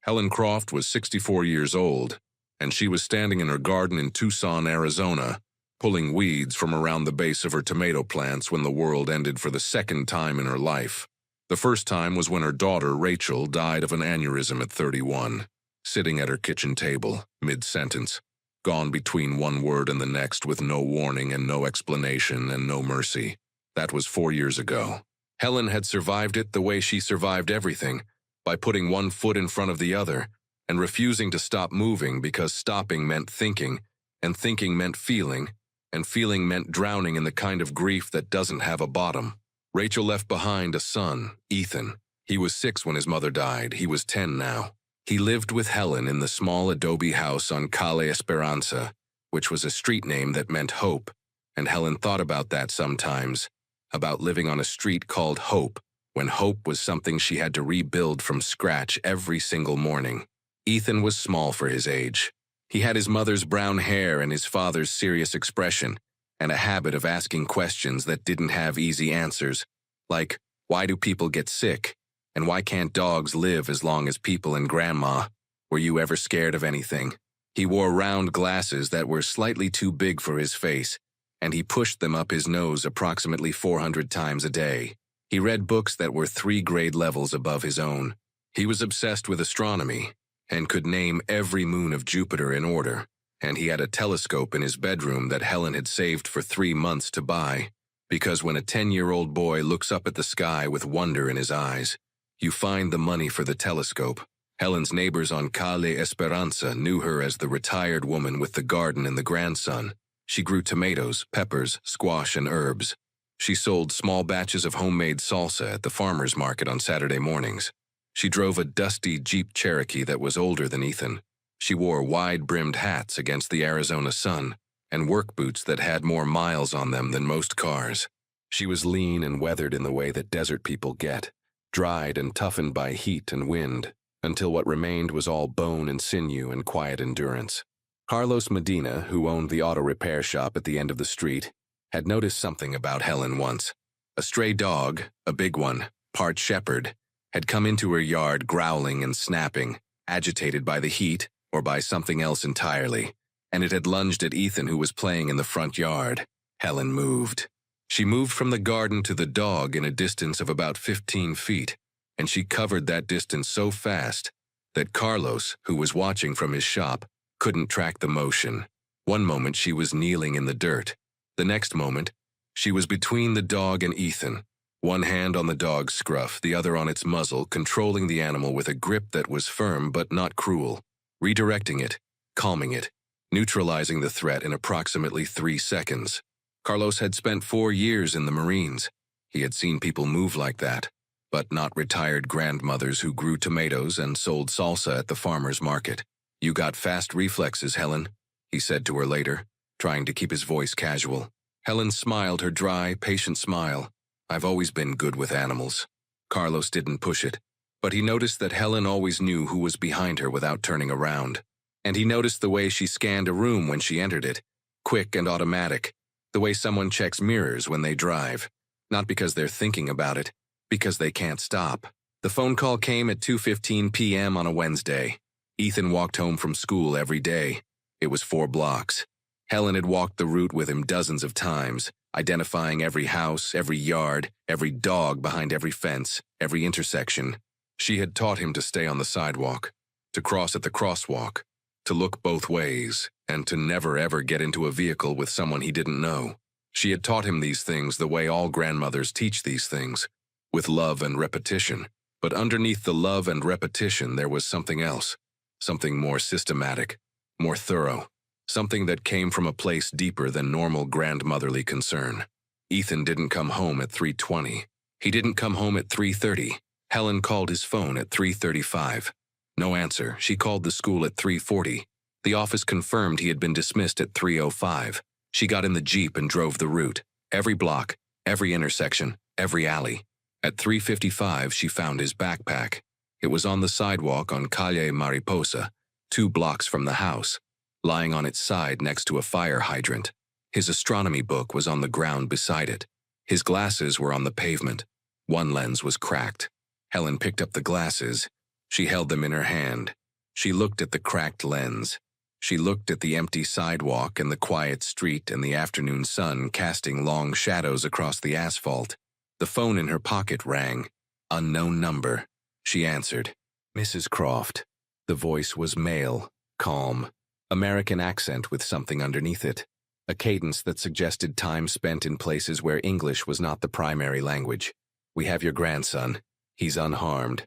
Helen Croft was 64 years old, and she was standing in her garden in Tucson, Arizona, pulling weeds from around the base of her tomato plants when the world ended for the second time in her life. The first time was when her daughter, Rachel, died of an aneurysm at 31, sitting at her kitchen table, mid-sentence, gone between one word and the next with no warning and no explanation and no mercy. That was 4 years ago. Helen had survived it the way she survived everything, by putting one foot in front of the other and refusing to stop moving because stopping meant thinking, and thinking meant feeling, and feeling meant drowning in the kind of grief that doesn't have a bottom. Rachel left behind a son, Ethan. He was 6 when his mother died. He was 10 now. He lived with Helen in the small adobe house on Calle Esperanza, which was a street name that meant hope, and Helen thought about that sometimes, about living on a street called Hope, when hope was something she had to rebuild from scratch every single morning. Ethan was small for his age. He had his mother's brown hair and his father's serious expression, and a habit of asking questions that didn't have easy answers, like, why do people get sick? And why can't dogs live as long as people and grandma? Were you ever scared of anything? He wore round glasses that were slightly too big for his face, and he pushed them up his nose approximately 400 times a day. He read books that were 3 grade levels above his own. He was obsessed with astronomy and could name every moon of Jupiter in order, and he had a telescope in his bedroom that Helen had saved for 3 months to buy, because when a 10-year-old boy looks up at the sky with wonder in his eyes, you find the money for the telescope. Helen's neighbors on Calle Esperanza knew her as the retired woman with the garden and the grandson. She grew tomatoes, peppers, squash, and herbs. She sold small batches of homemade salsa at the farmer's market on Saturday mornings. She drove a dusty Jeep Cherokee that was older than Ethan. She wore wide-brimmed hats against the Arizona sun and work boots that had more miles on them than most cars. She was lean and weathered in the way that desert people get, dried and toughened by heat and wind, until what remained was all bone and sinew and quiet endurance. Carlos Medina, who owned the auto repair shop at the end of the street, had noticed something about Helen once. A stray dog, a big one, part shepherd, had come into her yard growling and snapping, agitated by the heat or by something else entirely, and it had lunged at Ethan, who was playing in the front yard. Helen moved. She moved from the garden to the dog in a distance of about 15 feet, and she covered that distance so fast that Carlos, who was watching from his shop, couldn't track the motion. One moment she was kneeling in the dirt. The next moment, she was between the dog and Ethan, one hand on the dog's scruff, the other on its muzzle, controlling the animal with a grip that was firm but not cruel, redirecting it, calming it, neutralizing the threat in approximately 3 seconds. Carlos had spent 4 years in the Marines. He had seen people move like that, but not retired grandmothers who grew tomatoes and sold salsa at the farmer's market. "You got fast reflexes, Helen," he said to her later, trying to keep his voice casual. Helen smiled her dry, patient smile. "I've always been good with animals." Carlos didn't push it, but he noticed that Helen always knew who was behind her without turning around. And he noticed the way she scanned a room when she entered it, quick and automatic, the way someone checks mirrors when they drive, not because they're thinking about it, because they can't stop. The phone call came at 2:15 p.m. on a Wednesday. Ethan walked home from school every day. It was 4 blocks. Helen had walked the route with him dozens of times, identifying every house, every yard, every dog behind every fence, every intersection. She had taught him to stay on the sidewalk, to cross at the crosswalk, to look both ways, and to never ever get into a vehicle with someone he didn't know. She had taught him these things the way all grandmothers teach these things, with love and repetition. But underneath the love and repetition there was something else, something more systematic, more thorough, something that came from a place deeper than normal grandmotherly concern. Ethan didn't come home at 3:20. He didn't come home at 3:30. Helen called his phone at 3:35. No answer. She called the school at 3:40. The office confirmed he had been dismissed at 3:05. She got in the Jeep and drove the route, every block, every intersection, every alley. At 3:55, she found his backpack. It was on the sidewalk on Calle Mariposa, 2 blocks from the house, lying on its side next to a fire hydrant. His astronomy book was on the ground beside it. His glasses were on the pavement. One lens was cracked. Helen picked up the glasses, She held them in her hand. She looked at the cracked lens. She looked at the empty sidewalk and the quiet street and the afternoon sun casting long shadows across the asphalt. The phone in her pocket rang. Unknown number. She answered. Mrs. Croft. The voice was male, calm, American accent with something underneath it. A cadence that suggested time spent in places where English was not the primary language. We have your grandson. He's unharmed.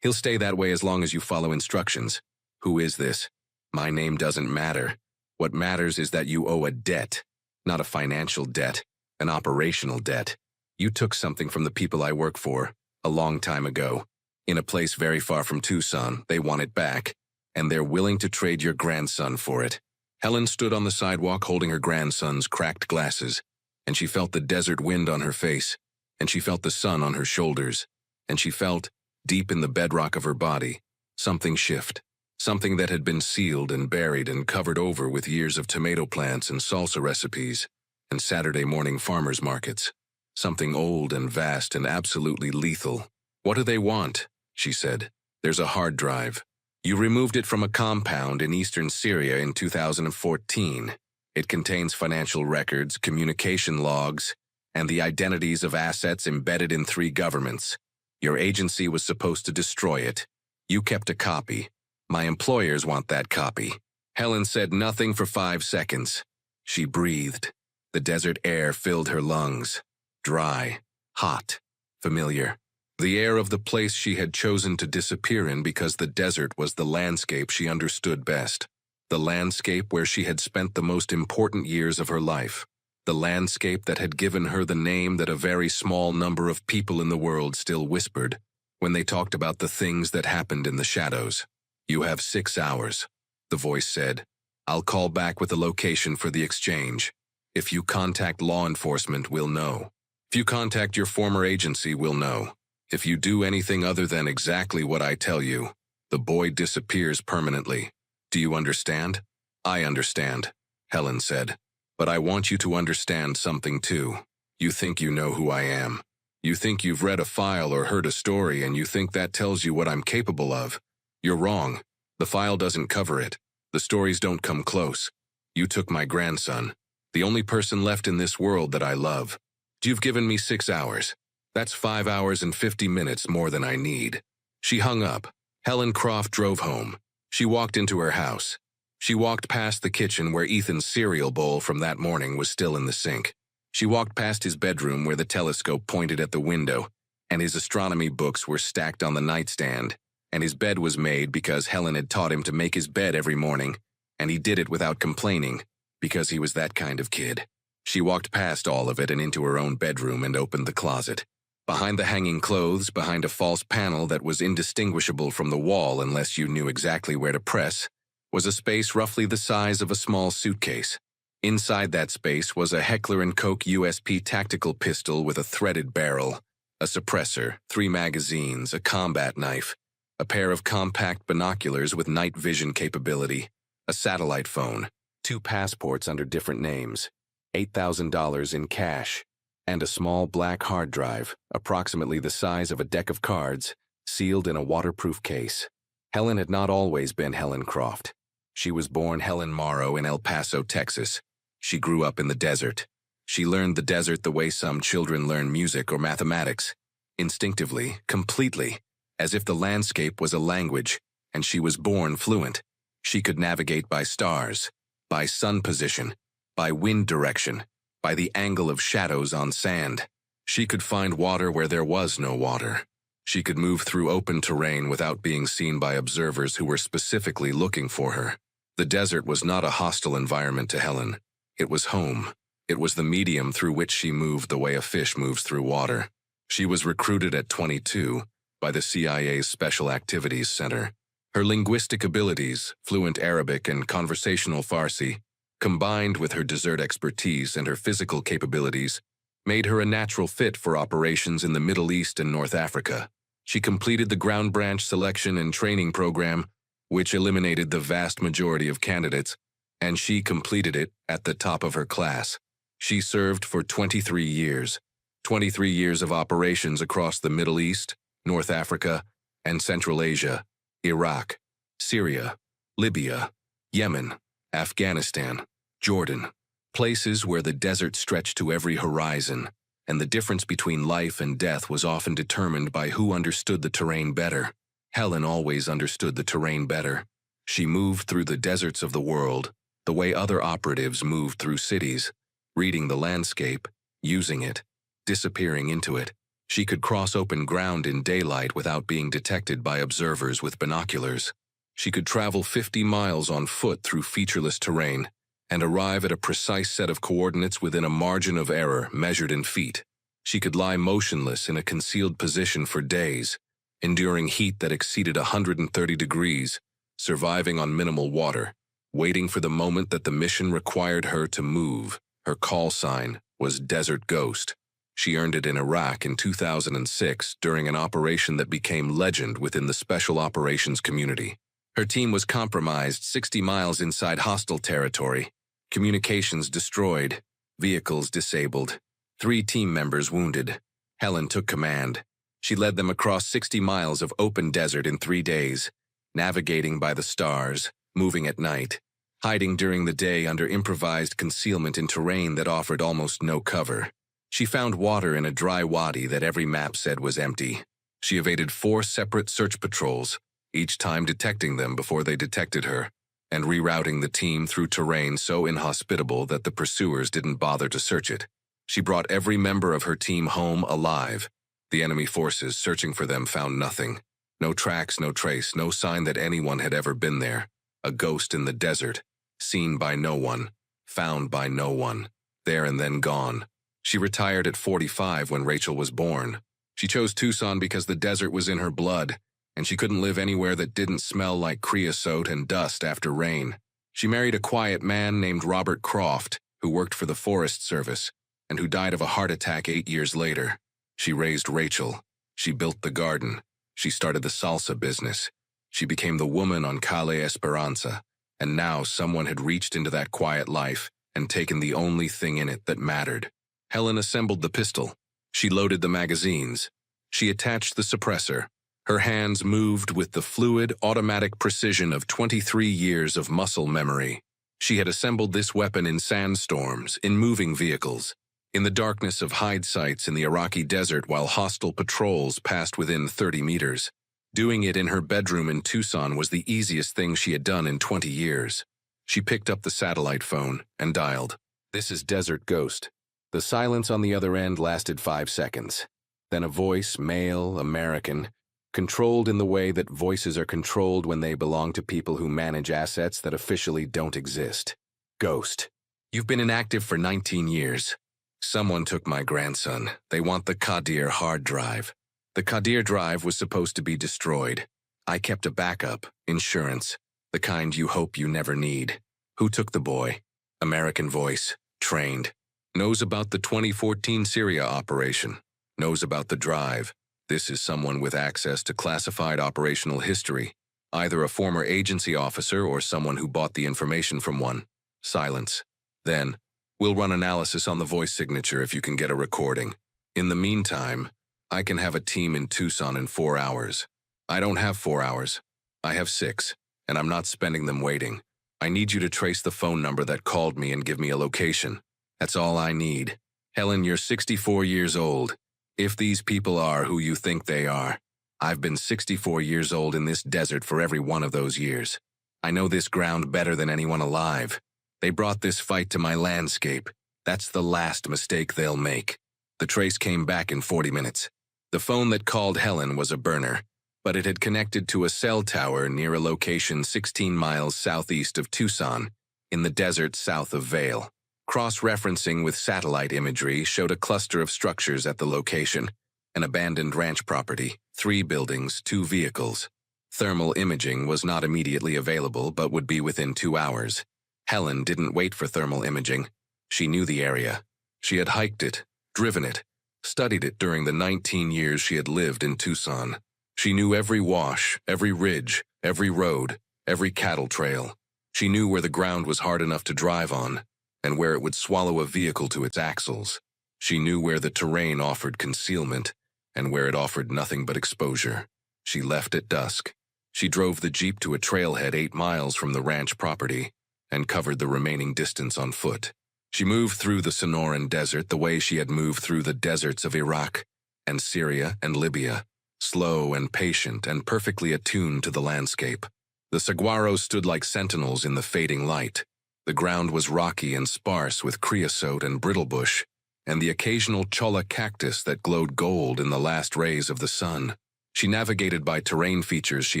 He'll stay that way as long as you follow instructions. Who is this? My name doesn't matter. What matters is that you owe a debt. Not a financial debt, an operational debt. You took something from the people I work for, a long time ago. In a place very far from Tucson, they want it back, and they're willing to trade your grandson for it. Helen stood on the sidewalk holding her grandson's cracked glasses, and she felt the desert wind on her face, and she felt the sun on her shoulders, and she felt, deep in the bedrock of her body, something shift. Something that had been sealed and buried and covered over with years of tomato plants and salsa recipes and Saturday morning farmers markets. Something old and vast and absolutely lethal. What do they want? She said. There's a hard drive. You removed it from a compound in eastern Syria in 2014. It contains financial records, communication logs, and the identities of assets embedded in 3 governments. Your agency was supposed to destroy it. You kept a copy. My employers want that copy. Helen said nothing for 5 seconds. She breathed. The desert air filled her lungs. Dry, hot, familiar. The air of the place she had chosen to disappear in because the desert was the landscape she understood best. The landscape where she had spent the most important years of her life. The landscape that had given her the name that a very small number of people in the world still whispered when they talked about the things that happened in the shadows. You have 6 hours, the voice said. I'll call back with the location for the exchange. If you contact law enforcement, we'll know. If you contact your former agency, we'll know. If you do anything other than exactly what I tell you, the boy disappears permanently. Do you understand? I understand, Helen said. But I want you to understand something too. You think you know who I am. You think you've read a file or heard a story and you think that tells you what I'm capable of. You're wrong. The file doesn't cover it. The stories don't come close. You took my grandson, the only person left in this world that I love. You've given me 6 hours. That's 5 hours and 50 minutes more than I need. She hung up. Helen Croft drove home. She walked into her house. She walked past the kitchen where Ethan's cereal bowl from that morning was still in the sink. She walked past his bedroom where the telescope pointed at the window, and his astronomy books were stacked on the nightstand. And his bed was made because Helen had taught him to make his bed every morning, and he did it without complaining, because he was that kind of kid. She walked past all of it and into her own bedroom and opened the closet. Behind the hanging clothes, behind a false panel that was indistinguishable from the wall unless you knew exactly where to press, was a space roughly the size of a small suitcase. Inside that space was a Heckler & Koch USP tactical pistol with a threaded barrel, a suppressor, 3 magazines, a combat knife, a pair of compact binoculars with night vision capability, a satellite phone, 2 passports under different names, $8,000 in cash, and a small black hard drive, approximately the size of a deck of cards, sealed in a waterproof case. Helen had not always been Helen Croft. She was born Helen Morrow in El Paso, Texas. She grew up in the desert. She learned the desert the way some children learn music or mathematics, instinctively, completely, as if the landscape was a language, and she was born fluent. She could navigate by stars, by sun position, by wind direction, by the angle of shadows on sand. She could find water where there was no water. She could move through open terrain without being seen by observers who were specifically looking for her. The desert was not a hostile environment to Helen. It was home. It was the medium through which she moved the way a fish moves through water. She was recruited at 22 by the CIA's Special Activities Center. Her linguistic abilities, fluent Arabic and conversational Farsi, combined with her desert expertise and her physical capabilities, made her a natural fit for operations in the Middle East and North Africa. She completed the Ground Branch Selection and Training Program, which eliminated the vast majority of candidates, and she completed it at the top of her class. She served for 23 years, 23 years of operations across the Middle East, North Africa, and Central Asia. Iraq, Syria, Libya, Yemen, Afghanistan, Jordan. Places where the desert stretched to every horizon, and the difference between life and death was often determined by who understood the terrain better. Helen always understood the terrain better. She moved through the deserts of the world, the way other operatives moved through cities, reading the landscape, using it, disappearing into it. She could cross open ground in daylight without being detected by observers with binoculars. She could travel 50 miles on foot through featureless terrain and arrive at a precise set of coordinates within a margin of error measured in feet. She could lie motionless in a concealed position for days, enduring heat that exceeded 130 degrees, surviving on minimal water, waiting for the moment that the mission required her to move. Her call sign was Desert Ghost. She earned it in Iraq in 2006 during an operation that became legend within the Special Operations community. Her team was compromised 60 miles inside hostile territory, communications destroyed, vehicles disabled, 3 team members wounded. Helen took command. She led them across 60 miles of open desert in 3 days, navigating by the stars, moving at night, hiding during the day under improvised concealment in terrain that offered almost no cover. She found water in a dry wadi that every map said was empty. She evaded 4 separate search patrols, each time detecting them before they detected her, and rerouting the team through terrain so inhospitable that the pursuers didn't bother to search it. She brought every member of her team home alive. The enemy forces searching for them found nothing. No tracks, no trace, no sign that anyone had ever been there. A ghost in the desert, seen by no one, found by no one, there and then gone. She retired at 45 when Rachel was born. She chose Tucson because the desert was in her blood, and she couldn't live anywhere that didn't smell like creosote and dust after rain. She married a quiet man named Robert Croft, who worked for the Forest Service, and who died of a heart attack 8 years later. She raised Rachel. She built the garden. She started the salsa business. She became the woman on Calle Esperanza, and now someone had reached into that quiet life and taken the only thing in it that mattered. Helen assembled the pistol. She loaded the magazines. She attached the suppressor. Her hands moved with the fluid, automatic precision of 23 years of muscle memory. She had assembled this weapon in sandstorms, in moving vehicles, in the darkness of hide sites in the Iraqi desert while hostile patrols passed within 30 meters. Doing it in her bedroom in Tucson was the easiest thing she had done in 20 years. She picked up the satellite phone and dialed. "This is Desert Ghost." The silence on the other end lasted 5 seconds. Then a voice, male, American, controlled in the way that voices are controlled when they belong to people who manage assets that officially don't exist. "Ghost, you've been inactive for 19 years. Someone took my grandson. They want the Qadir hard drive. The Qadir drive was supposed to be destroyed. I kept a backup, insurance, the kind you hope you never need. Who took the boy?" American voice, trained. "Knows about the 2014 Syria operation. Knows about the drive. This is someone with access to classified operational history, either a former agency officer or someone who bought the information from one." Silence. Then, "We'll run analysis on the voice signature if you can get a recording. In the meantime, I can have a team in Tucson in 4 hours. I don't have 4 hours. I have 6, and I'm not spending them waiting. I need you to trace the phone number that called me and give me a location. That's all I need. Helen, you're 64 years old. If these people are who you think they are, I've been 64 years old in this desert for every one of those years. I know this ground better than anyone alive. They brought this fight to my landscape. That's the last mistake they'll make." The trace came back in 40 minutes. The phone that called Helen was a burner, but it had connected to a cell tower near a location 16 miles southeast of Tucson, in the desert south of Vail. Cross-referencing with satellite imagery showed a cluster of structures at the location, an abandoned ranch property, 3 buildings, 2 vehicles. Thermal imaging was not immediately available but would be within 2 hours. Helen didn't wait for thermal imaging. She knew the area. She had hiked it, driven it, studied it during the 19 years she had lived in Tucson. She knew every wash, every ridge, every road, every cattle trail. She knew where the ground was hard enough to drive on, and where it would swallow a vehicle to its axles. She knew where the terrain offered concealment, and where it offered nothing but exposure. She left at dusk. She drove the Jeep to a trailhead 8 miles from the ranch property and covered the remaining distance on foot. She moved through the Sonoran Desert the way she had moved through the deserts of Iraq and Syria and Libya, slow and patient and perfectly attuned to the landscape. The saguaros stood like sentinels in the fading light. The ground was rocky and sparse with creosote and brittlebush, and the occasional cholla cactus that glowed gold in the last rays of the sun. She navigated by terrain features she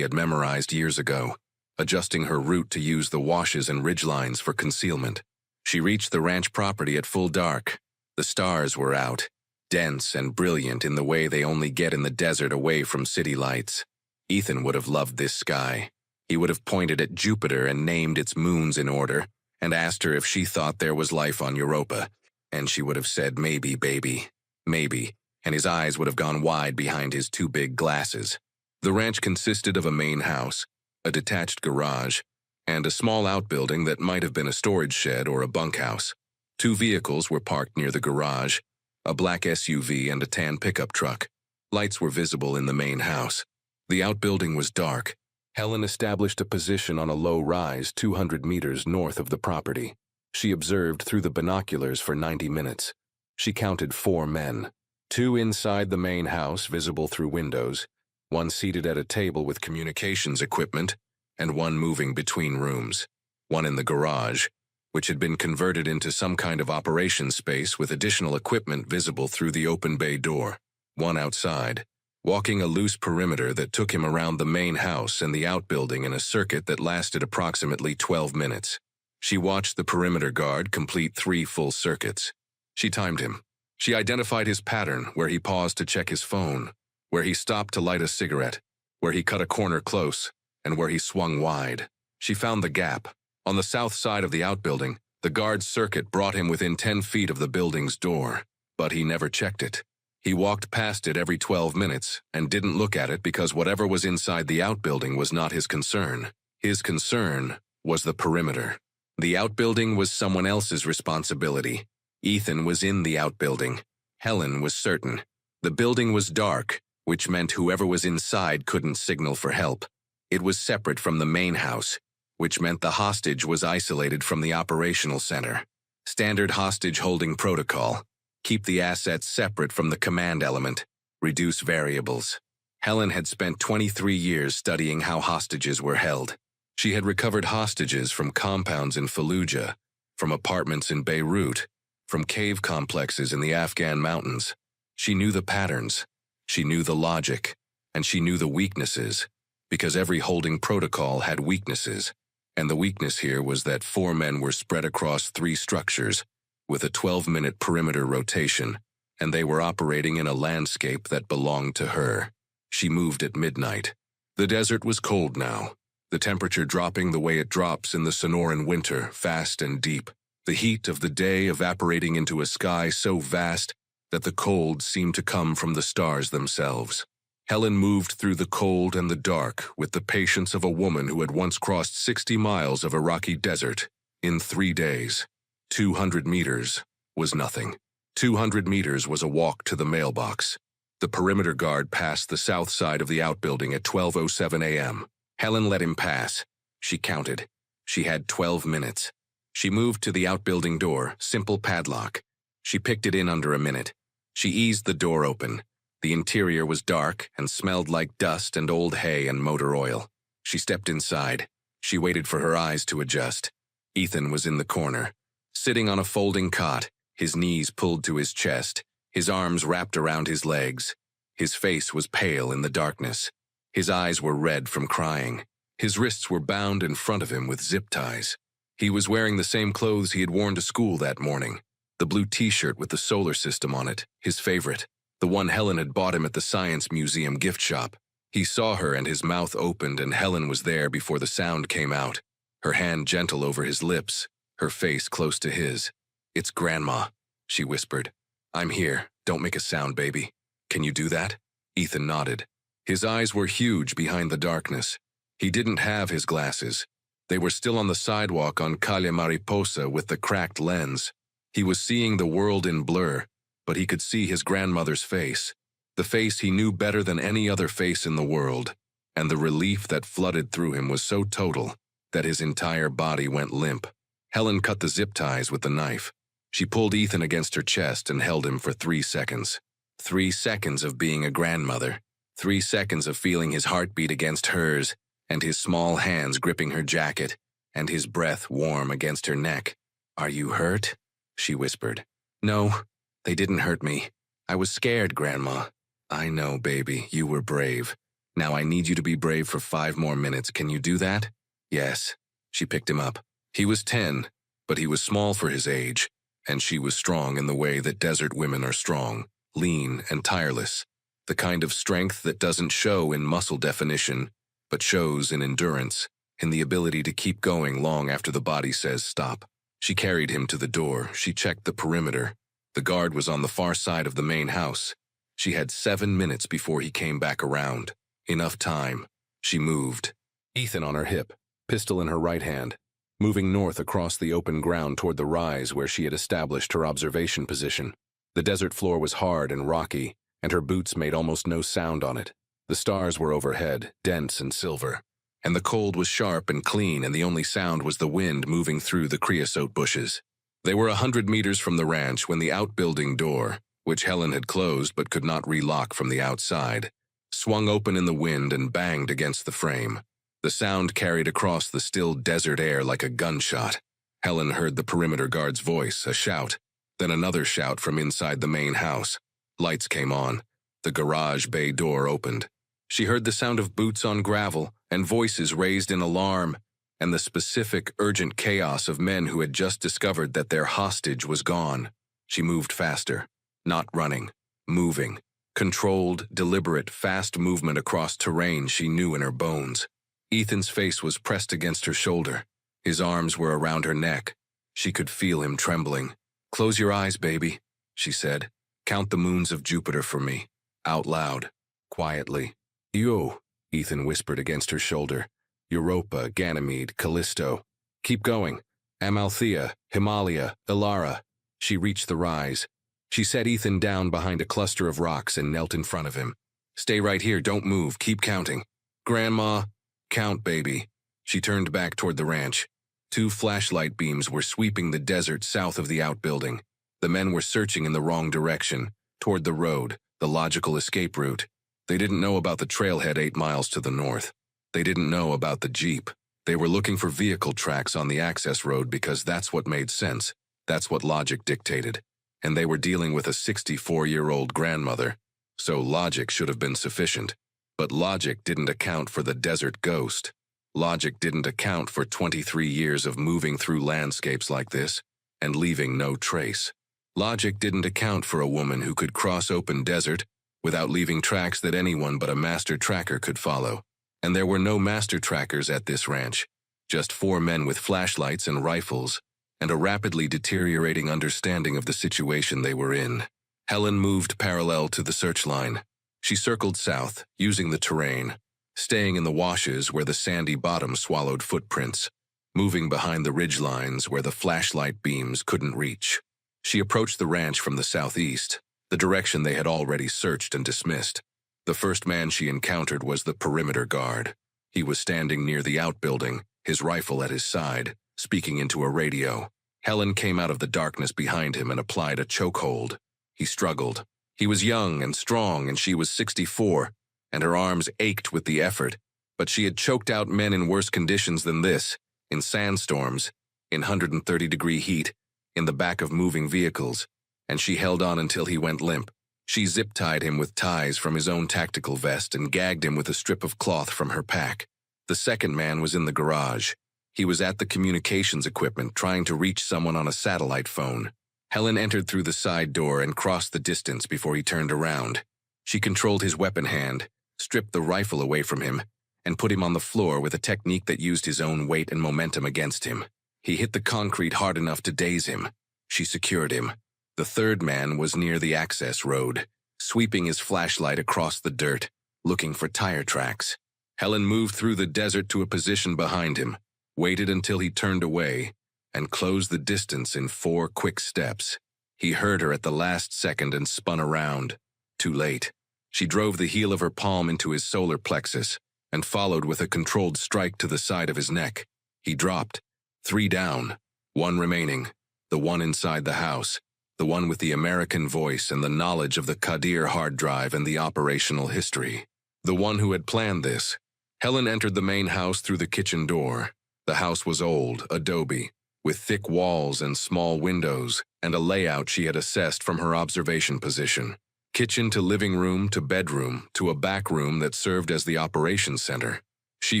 had memorized years ago, adjusting her route to use the washes and ridgelines for concealment. She reached the ranch property at full dark. The stars were out, dense and brilliant in the way they only get in the desert away from city lights. Ethan would have loved this sky. He would have pointed at Jupiter and named its moons in order, and asked her if she thought there was life on Europa, and she would have said, "Maybe, baby, maybe," and his eyes would have gone wide behind his 2 big glasses. The ranch consisted of a main house, a detached garage, and a small outbuilding that might have been a storage shed or a bunkhouse. 2 vehicles were parked near the garage, a black SUV and a tan pickup truck. Lights were visible in the main house. The outbuilding was dark. Helen established a position on a low rise 200 meters north of the property. She observed through the binoculars for 90 minutes. She counted 4 men, 2 inside the main house visible through windows, 1 seated at a table with communications equipment, and 1 moving between rooms. 1 in the garage, which had been converted into some kind of operation space with additional equipment visible through the open bay door. 1 outside, walking a loose perimeter that took him around the main house and the outbuilding in a circuit that lasted approximately 12 minutes. She watched the perimeter guard complete 3 full circuits. She timed him. She identified his pattern, where he paused to check his phone, where he stopped to light a cigarette, where he cut a corner close, and where he swung wide. She found the gap. On the south side of the outbuilding, the guard's circuit brought him within 10 feet of the building's door, but he never checked it. He walked past it every 12 minutes and didn't look at it because whatever was inside the outbuilding was not his concern. His concern was the perimeter. The outbuilding was someone else's responsibility. Ethan was in the outbuilding. Helen was certain. The building was dark, which meant whoever was inside couldn't signal for help. It was separate from the main house, which meant the hostage was isolated from the operational center. Standard hostage holding protocol. Keep the assets separate from the command element. Reduce variables. Helen had spent 23 years studying how hostages were held. She had recovered hostages from compounds in Fallujah, from apartments in Beirut, from cave complexes in the Afghan mountains. She knew the patterns, she knew the logic, and she knew the weaknesses, because every holding protocol had weaknesses, and the weakness here was that 4 men were spread across 3 structures, with a 12-minute perimeter rotation, and they were operating in a landscape that belonged to her. She moved at midnight. The desert was cold now, the temperature dropping the way it drops in the Sonoran winter, fast and deep, the heat of the day evaporating into a sky so vast that the cold seemed to come from the stars themselves. Helen moved through the cold and the dark with the patience of a woman who had once crossed 60 miles of Iraqi desert in 3 days. 200 meters was nothing. 200 meters was a walk to the mailbox. The perimeter guard passed the south side of the outbuilding at 12:07 a.m. Helen let him pass. She counted. She had 12 minutes. She moved to the outbuilding door, simple padlock. She picked it in under a minute. She eased the door open. The interior was dark and smelled like dust and old hay and motor oil. She stepped inside. She waited for her eyes to adjust. Ethan was in the corner, sitting on a folding cot, his knees pulled to his chest, his arms wrapped around his legs. His face was pale in the darkness. His eyes were red from crying. His wrists were bound in front of him with zip ties. He was wearing the same clothes he had worn to school that morning, the blue t-shirt with the solar system on it, his favorite, the one Helen had bought him at the Science Museum gift shop. He saw her and his mouth opened and Helen was there before the sound came out, her hand gentle over his lips, her face close to his. "It's Grandma," she whispered. "I'm here. Don't make a sound, baby. Can you do that?" Ethan nodded. His eyes were huge behind the darkness. He didn't have his glasses. They were still on the sidewalk on Calle Mariposa with the cracked lens. He was seeing the world in blur, but he could see his grandmother's face, the face he knew better than any other face in the world, and the relief that flooded through him was so total that his entire body went limp. Helen cut the zip ties with the knife. She pulled Ethan against her chest and held him for 3 seconds. 3 seconds of being a grandmother. 3 seconds of feeling his heartbeat against hers, and his small hands gripping her jacket, and his breath warm against her neck. "Are you hurt?" she whispered. "No, they didn't hurt me. I was scared, Grandma." "I know, baby, you were brave. Now I need you to be brave for 5 more minutes. Can you do that?" "Yes." She picked him up. He was 10, but he was small for his age, and she was strong in the way that desert women are strong, lean and tireless. The kind of strength that doesn't show in muscle definition, but shows in endurance, in the ability to keep going long after the body says stop. She carried him to the door. She checked the perimeter. The guard was on the far side of the main house. She had 7 minutes before he came back around. Enough time. She moved. Ethan on her hip, pistol in her right hand, moving north across the open ground toward the rise where she had established her observation position. The desert floor was hard and rocky, and her boots made almost no sound on it. The stars were overhead, dense and silver, and the cold was sharp and clean, and the only sound was the wind moving through the creosote bushes. They were 100 meters from the ranch when the outbuilding door, which Helen had closed but could not relock from the outside, swung open in the wind and banged against the frame. The sound carried across the still desert air like a gunshot. Helen heard the perimeter guard's voice, a shout, then another shout from inside the main house. Lights came on. The garage bay door opened. She heard the sound of boots on gravel and voices raised in alarm, and the specific, urgent chaos of men who had just discovered that their hostage was gone. She moved faster, not running, moving. Controlled, deliberate, fast movement across terrain she knew in her bones. Ethan's face was pressed against her shoulder. His arms were around her neck. She could feel him trembling. "Close your eyes, baby," she said. "Count the moons of Jupiter for me." Out loud, quietly. "Yo," Ethan whispered against her shoulder. "Europa, Ganymede, Callisto. Keep going. Amalthea, Himalaya, Ilara." She reached the rise. She set Ethan down behind a cluster of rocks and knelt in front of him. "Stay right here, don't move, keep counting." "Grandma." "Count, baby." She turned back toward the ranch. 2 flashlight beams were sweeping the desert south of the outbuilding. The men were searching in the wrong direction, toward the road, the logical escape route. They didn't know about the trailhead 8 miles to the north. They didn't know about the Jeep. They were looking for vehicle tracks on the access road because that's what made sense. That's what logic dictated. And they were dealing with a 64-year-old grandmother, so logic should have been sufficient. But logic didn't account for the desert ghost. Logic didn't account for 23 years of moving through landscapes like this and leaving no trace. Logic didn't account for a woman who could cross open desert without leaving tracks that anyone but a master tracker could follow. And there were no master trackers at this ranch, just 4 men with flashlights and rifles, and a rapidly deteriorating understanding of the situation they were in. Helen moved parallel to the search line. She circled south, using the terrain, staying in the washes where the sandy bottom swallowed footprints, moving behind the ridge lines where the flashlight beams couldn't reach. She approached the ranch from the southeast, the direction they had already searched and dismissed. The first man she encountered was the perimeter guard. He was standing near the outbuilding, his rifle at his side, speaking into a radio. Helen came out of the darkness behind him and applied a chokehold. He struggled. He was young and strong, and she was 64, and her arms ached with the effort, but she had choked out men in worse conditions than this, in sandstorms, in 130-degree heat, in the back of moving vehicles, and she held on until he went limp. She zip-tied him with ties from his own tactical vest and gagged him with a strip of cloth from her pack. The second man was in the garage. He was at the communications equipment trying to reach someone on a satellite phone. Helen entered through the side door and crossed the distance before he turned around. She controlled his weapon hand, stripped the rifle away from him, and put him on the floor with a technique that used his own weight and momentum against him. He hit the concrete hard enough to daze him. She secured him. The third man was near the access road, sweeping his flashlight across the dirt, looking for tire tracks. Helen moved through the desert to a position behind him, waited until he turned away, and closed the distance in 4 quick steps. He heard her at the last second and spun around. Too late. She drove the heel of her palm into his solar plexus, and followed with a controlled strike to the side of his neck. He dropped. 3 down, 1 remaining, the one inside the house, the one with the American voice and the knowledge of the Qadir hard drive and the operational history. The one who had planned this. Helen entered the main house through the kitchen door. The house was old, adobe, with thick walls and small windows, and a layout she had assessed from her observation position. Kitchen to living room to bedroom to a back room that served as the operations center. She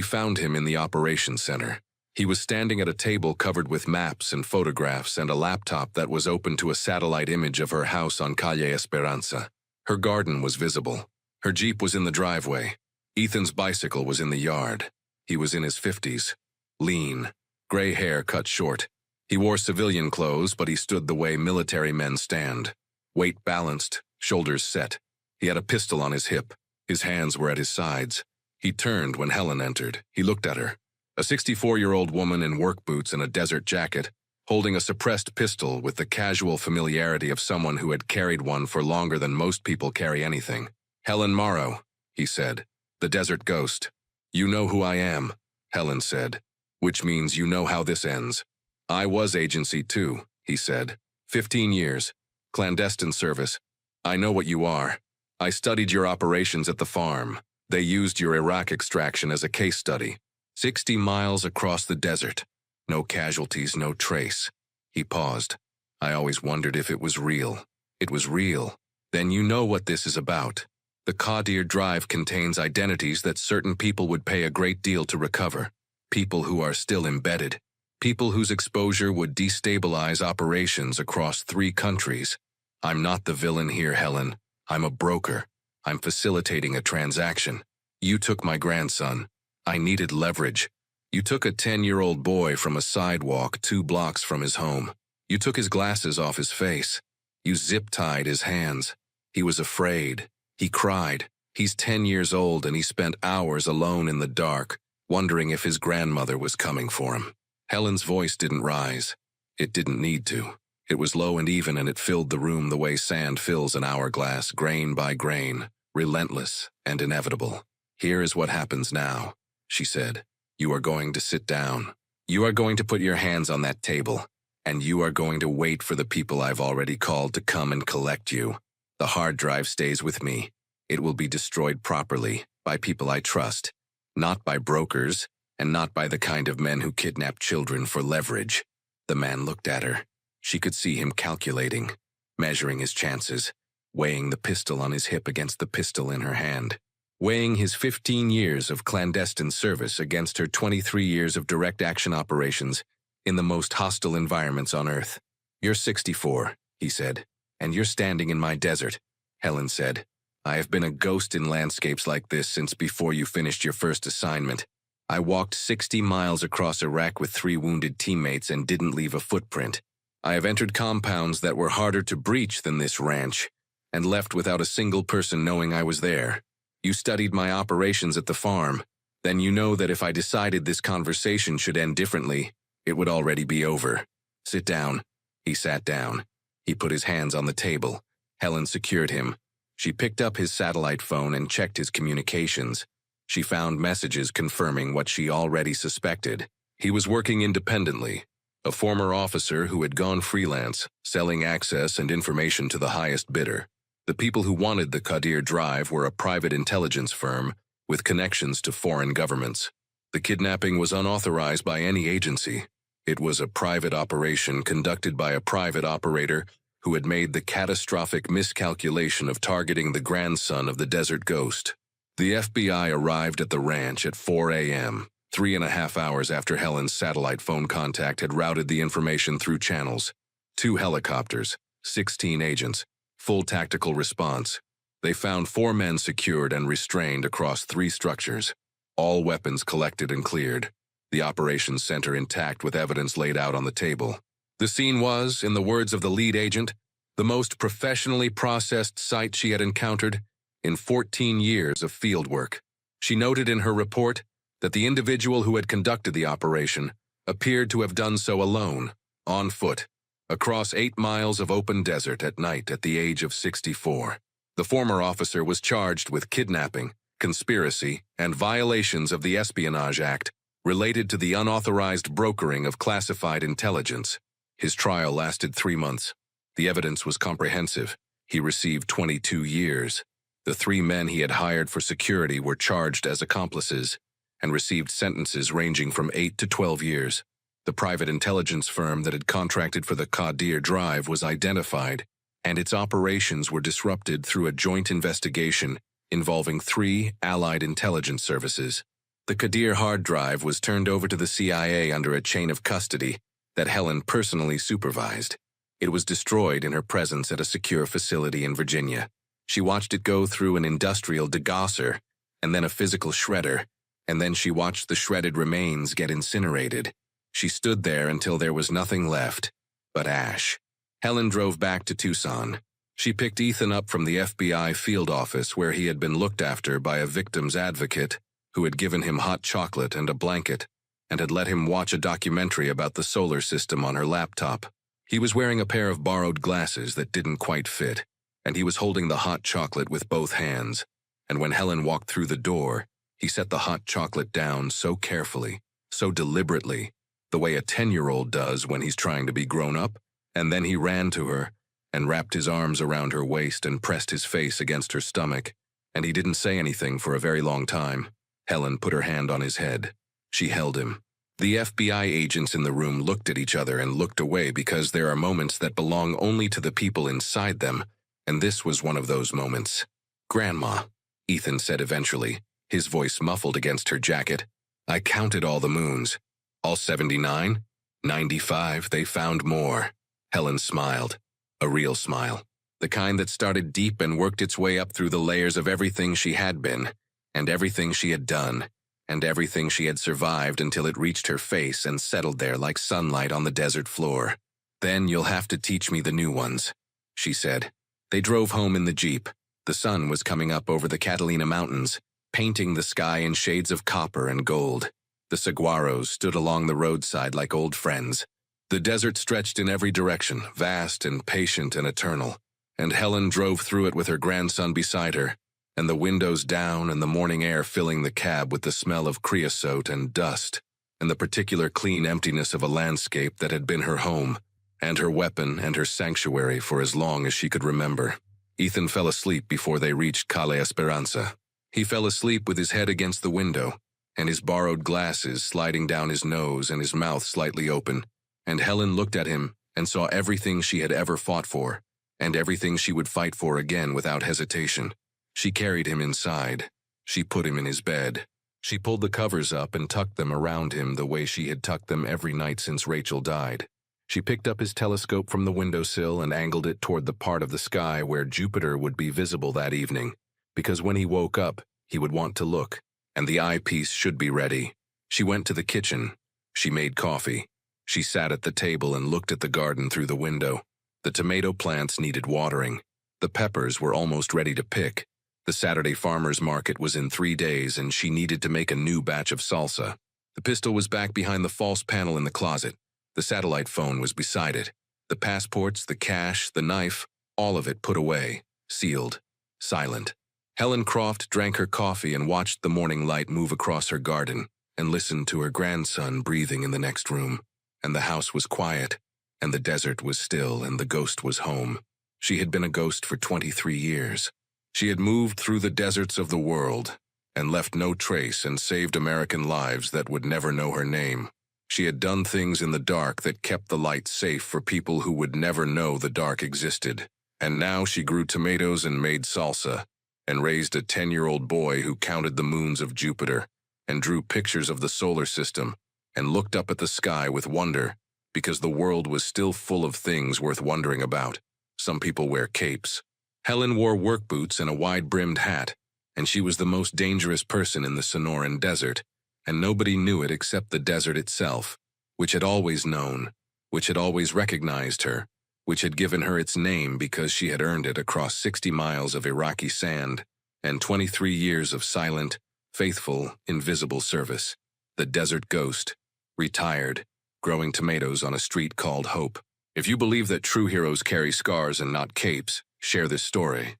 found him in the operations center. He was standing at a table covered with maps and photographs and a laptop that was open to a satellite image of her house on Calle Esperanza. Her garden was visible. Her Jeep was in the driveway. Ethan's bicycle was in the yard. He was in his 50s. Lean. Gray hair cut short. He wore civilian clothes, but he stood the way military men stand. Weight balanced, shoulders set. He had a pistol on his hip. His hands were at his sides. He turned when Helen entered. He looked at her. A 64-year-old woman in work boots and a desert jacket, holding a suppressed pistol with the casual familiarity of someone who had carried one for longer than most people carry anything. "Helen Morrow," he said, "the desert ghost." "You know who I am," Helen said, "which means you know how this ends." "I was agency too," he said. 15 years. Clandestine service. I know what you are. I studied your operations at the farm. They used your Iraq extraction as a case study. 60 miles across the desert. No casualties, no trace. He paused. I always wondered if it was real. It was real. Then you know what this is about. The Qadir drive contains identities that certain people would pay a great deal to recover. People who are still embedded. People whose exposure would destabilize operations across 3 countries. I'm not the villain here, Helen. I'm a broker. I'm facilitating a transaction. You took my grandson. I needed leverage. You took a 10-year-old boy from a sidewalk 2 blocks from his home. You took his glasses off his face. You zip-tied his hands. He was afraid. He cried. He's 10 years old and he spent hours alone in the dark, wondering if his grandmother was coming for him. Helen's voice didn't rise. It didn't need to. It was low and even, and it filled the room the way sand fills an hourglass, grain by grain, relentless and inevitable. Here is what happens now, she said. You are going to sit down. You are going to put your hands on that table, and you are going to wait for the people I've already called to come and collect you. The hard drive stays with me. It will be destroyed properly, by people I trust, not by brokers, and not by the kind of men who kidnap children for leverage. The man looked at her. She could see him calculating, measuring his chances, weighing the pistol on his hip against the pistol in her hand, weighing his 15 years of clandestine service against her 23 years of direct action operations in the most hostile environments on Earth. You're 64, he said, and you're standing in my desert, Helen said. I have been a ghost in landscapes like this since before you finished your first assignment. I walked 60 miles across Iraq with 3 wounded teammates and didn't leave a footprint. I have entered compounds that were harder to breach than this ranch, and left without a single person knowing I was there. You studied my operations at the farm. Then you know that if I decided this conversation should end differently, it would already be over. Sit down. He sat down. He put his hands on the table. Helen secured him. She picked up his satellite phone and checked his communications. She found messages confirming what she already suspected. He was working independently, a former officer who had gone freelance, selling access and information to the highest bidder. The people who wanted the Qadir drive were a private intelligence firm with connections to foreign governments. The kidnapping was unauthorized by any agency. It was a private operation conducted by a private operator who had made the catastrophic miscalculation of targeting the grandson of the desert ghost. The FBI arrived at the ranch at 4 a.m., 3.5 hours after Helen's satellite phone contact had routed the information through channels. 2 helicopters, 16 agents, full tactical response. They found 4 men secured and restrained across 3 structures. All weapons collected and cleared. The operations center intact with evidence laid out on the table. The scene was, in the words of the lead agent, the most professionally processed site she had encountered in 14 years of field work. She noted in her report that the individual who had conducted the operation appeared to have done so alone, on foot, across 8 miles of open desert at night at the age of 64. The former officer was charged with kidnapping conspiracy, and violations of the Espionage Act related to the unauthorized brokering of classified intelligence. His trial lasted 3 months. The evidence was comprehensive. He received 22 years. The 3 men he had hired for security were charged as accomplices and received sentences ranging from 8 to 12 years. The private intelligence firm that had contracted for the Cartel drive was identified, and its operations were disrupted through a joint investigation involving 3 allied intelligence services. The Cartel hard drive was turned over to the CIA under a chain of custody that Helen personally supervised. It was destroyed in her presence at a secure facility in Virginia. She watched it go through an industrial degausser, and then a physical shredder, and then she watched the shredded remains get incinerated. She stood there until there was nothing left but ash. Helen drove back to Tucson. She picked Ethan up from the FBI field office where he had been looked after by a victim's advocate who had given him hot chocolate and a blanket and had let him watch a documentary about the solar system on her laptop. He was wearing a pair of borrowed glasses that didn't quite fit, and he was holding the hot chocolate with both hands. And when Helen walked through the door, he set the hot chocolate down so carefully, so deliberately, the way a 10-year-old does when he's trying to be grown up, and then he ran to her and wrapped his arms around her waist and pressed his face against her stomach, and he didn't say anything for a very long time. Helen put her hand on his head. She held him. The FBI agents in the room looked at each other and looked away because there are moments that belong only to the people inside them, and this was one of those moments. "Grandma," Ethan said eventually, his voice muffled against her jacket. "I counted all the moons. All 79? 95, they found more." Helen smiled. A real smile. The kind that started deep and worked its way up through the layers of everything she had been, and everything she had done, and everything she had survived until it reached her face and settled there like sunlight on the desert floor. "Then you'll have to teach me the new ones," she said. They drove home in the Jeep. The sun was coming up over the Catalina Mountains, painting the sky in shades of copper and gold. The saguaros stood along the roadside like old friends. The desert stretched in every direction, vast and patient and eternal, and Helen drove through it with her grandson beside her, and the windows down and the morning air filling the cab with the smell of creosote and dust, and the particular clean emptiness of a landscape that had been her home, and her weapon and her sanctuary for as long as she could remember. Ethan fell asleep before they reached Calle Esperanza. He fell asleep with his head against the window, and his borrowed glasses sliding down his nose and his mouth slightly open, and Helen looked at him and saw everything she had ever fought for, and everything she would fight for again without hesitation. She carried him inside. She put him in his bed. She pulled the covers up and tucked them around him the way she had tucked them every night since Rachel died. She picked up his telescope from the windowsill and angled it toward the part of the sky where Jupiter would be visible that evening, because when he woke up, he would want to look, and the eyepiece should be ready. She went to the kitchen. She made coffee. She sat at the table and looked at the garden through the window. The tomato plants needed watering. The peppers were almost ready to pick. The Saturday farmers market was in 3 days, and she needed to make a new batch of salsa. The pistol was back behind the false panel in the closet. The satellite phone was beside it. The passports, the cash, the knife, all of it put away, sealed, silent. Helen Croft drank her coffee and watched the morning light move across her garden and listened to her grandson breathing in the next room. And the house was quiet, and the desert was still, and the ghost was home. She had been a ghost for 23 years. She had moved through the deserts of the world and left no trace and saved American lives that would never know her name. She had done things in the dark that kept the light safe for people who would never know the dark existed. And now she grew tomatoes and made salsa, and raised a 10-year-old boy who counted the moons of Jupiter, and drew pictures of the solar system, and looked up at the sky with wonder, because the world was still full of things worth wondering about. Some people wear capes. Helen wore work boots and a wide-brimmed hat, and she was the most dangerous person in the Sonoran Desert, and nobody knew it except the desert itself, which had always known, which had always recognized her, which had given her its name because she had earned it across 60 miles of Iraqi sand and 23 years of silent, faithful, invisible service. The desert ghost, retired, growing tomatoes on a street called Hope. If you believe that true heroes carry scars and not capes, share this story.